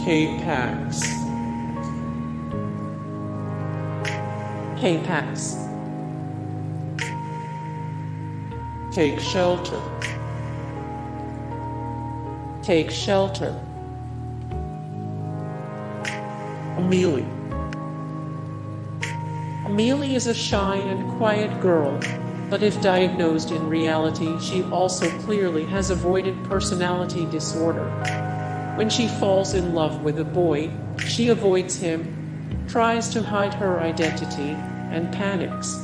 K-PAX. K-PAX. Take shelter. Take shelter. Amlie. Amlie is a shy and quiet girl, but if diagnosed in reality, she also clearly has avoidant personality disorder. When she falls in love with a boy, she avoids him, tries to hide her identity, and panics.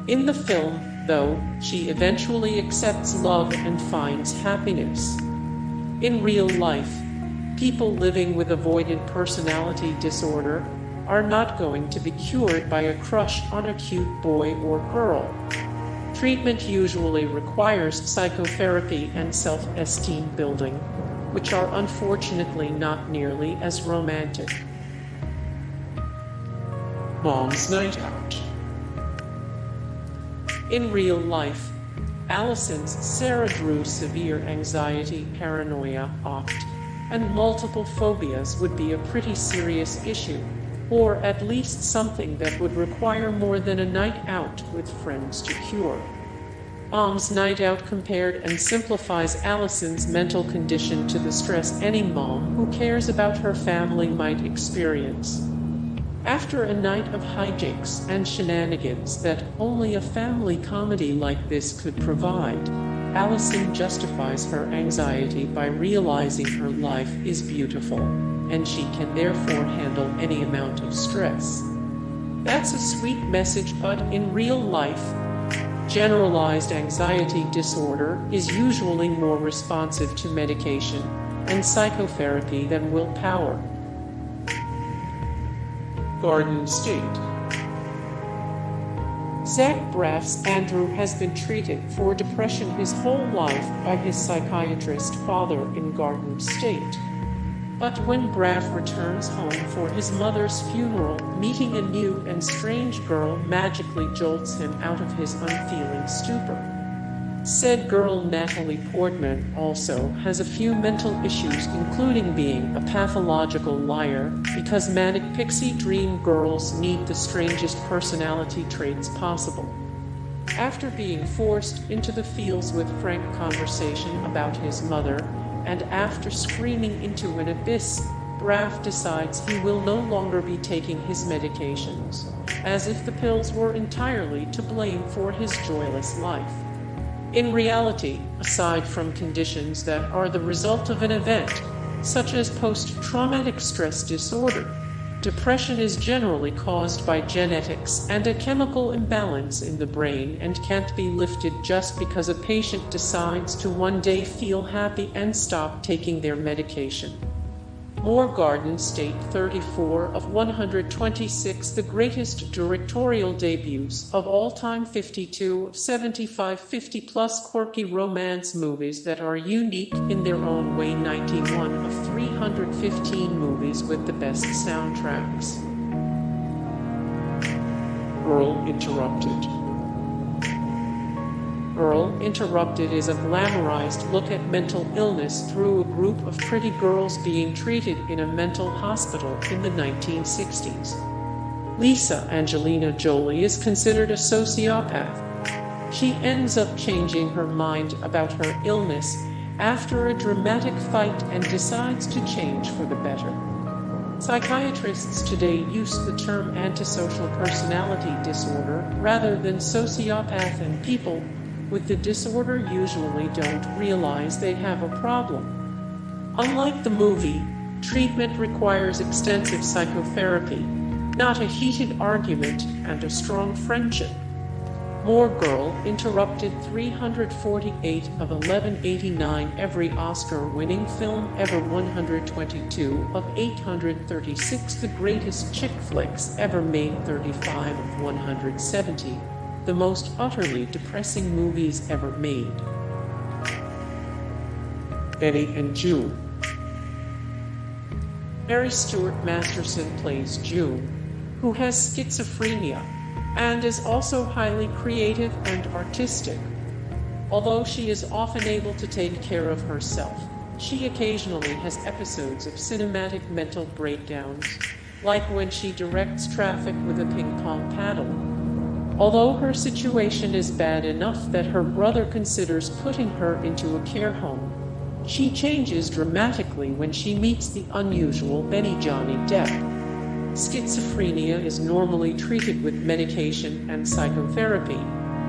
In the film, though, she eventually accepts love and finds happiness. In real life, people living with avoidant personality disorder are not going to be cured by a crush on a cute boy or girl. Treatment usually requires psychotherapy and self-esteem building, which are unfortunately not nearly as romantic. Mom's night out. In real life, Allison's Sarah Drew severe anxiety, paranoia, opt, and multiple phobias would be a pretty serious issue, or at least something that would require more than a night out with friends to cure. Mom's night out compared and simplifies Allison's mental condition to the stress any mom who cares about her family might experience. After a night of hijinks and shenanigans that only a family comedy like this could provide, Allison justifies her anxiety by realizing her life is beautiful, and she can therefore handle any amount of stress. That's a sweet message, but in real life, generalized anxiety disorder is usually more responsive to medication and psychotherapy than willpower. Garden State. Zach Braff's Andrew has been treated for depression his whole life by his psychiatrist father in Garden State. But when Braff returns home for his mother's funeral, meeting a new and strange girl magically jolts him out of his unfeeling stupor. Said girl, Natalie Portman, also has a few mental issues, including being a pathological liar, because manic pixie dream girls need the strangest personality traits possible. After being forced into the feels with frank conversation about his mother, and after screaming into an abyss, Braff decides he will no longer be taking his medications, as if the pills were entirely to blame for his joyless life. In reality, aside from conditions that are the result of an event, such as post-traumatic stress disorder, depression is generally caused by genetics and a chemical imbalance in the brain and can't be lifted just because a patient decides to one day feel happy and stop taking their medication. More Garden State 34 of 126 the greatest directorial debuts of all time, 52 of 75 50-plus quirky romance movies that are unique in their own way, 91 of 315 movies with the best soundtracks. Girl Interrupted. Girl Interrupted is a glamorized look at mental illness through a group of pretty girls being treated in a mental hospital in the 1960s. Lisa Angelina Jolie is considered a sociopath. She ends up changing her mind about her illness after a dramatic fight and decides to change for the better. Psychiatrists today use the term antisocial personality disorder rather than sociopath, and people with the disorder usually don't realize they have a problem. Unlike the movie, treatment requires extensive psychotherapy, not a heated argument and a strong friendship. More Girl Interrupted 348 of 1189 every Oscar-winning film ever, 122 of 836 the greatest chick flicks ever made, 35 of 170 the most utterly depressing movies ever made. Betty and Joon. Mary Stuart Masterson plays Joon, who has schizophrenia and is also highly creative and artistic. Although she is often able to take care of herself, She occasionally has episodes of cinematic mental breakdowns, like when she directs traffic with a ping pong paddle. Although her situation is bad enough that her brother considers putting her into a care home, she changes dramatically when she meets the unusual Benny Johnny Depp. Schizophrenia is normally treated with medication and psychotherapy,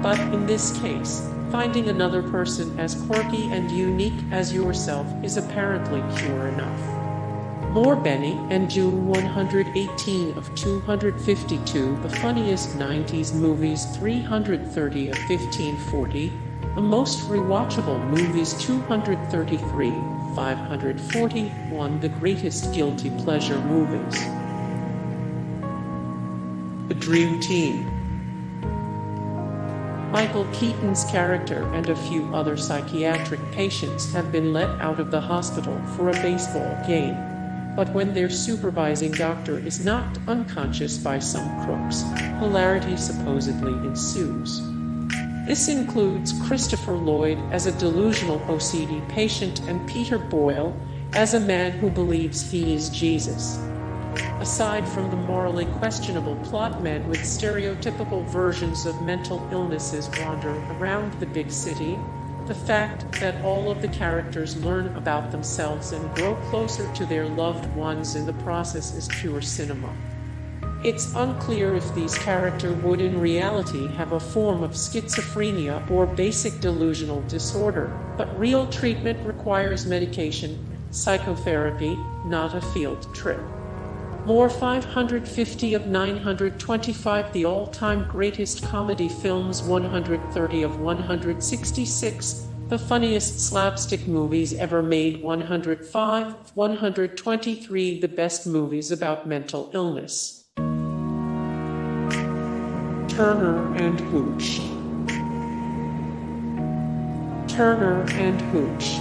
but in this case, finding another person as quirky and unique as yourself is apparently pure enough. More Benny and Joon 118 of 252, the funniest 90s movies 330 of 1540, the most rewatchable movies 233, 541, the greatest guilty pleasure movies. The Dream Team. Michael Keaton's character and a few other psychiatric patients have been let out of the hospital for a baseball game. But when their supervising doctor is knocked unconscious by some crooks, hilarity supposedly ensues. This includes Christopher Lloyd as a delusional OCD patient and Peter Boyle as a man who believes he is Jesus. Aside from the morally questionable plot, men with stereotypical versions of mental illnesses wander around the big city. The fact that all of the characters learn about themselves and grow closer to their loved ones in the process is pure cinema. It's unclear if these characters would in reality have a form of schizophrenia or basic delusional disorder, but real treatment requires medication, psychotherapy, not a field trip. More 550 of 925, the all-time greatest comedy films 130 of 166, the funniest slapstick movies ever made 105 of 123, the best movies about mental illness. Turner and Hooch. Turner and Hooch.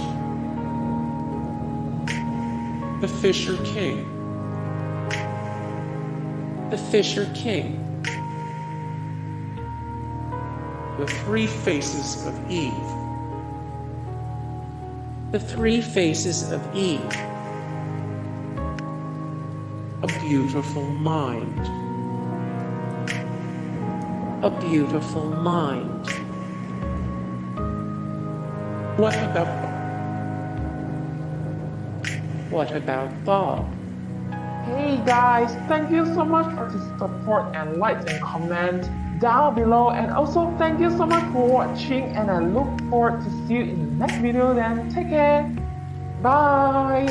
The Fisher King. The Fisher King. The Three Faces of Eve. The Three Faces of Eve. A Beautiful Mind. A Beautiful Mind. What about Bob? Hey guys, thank you so much for the support and likes and comment down below, and also thank you so much for watching, and I look forward to see you in the next video. Then take care, bye.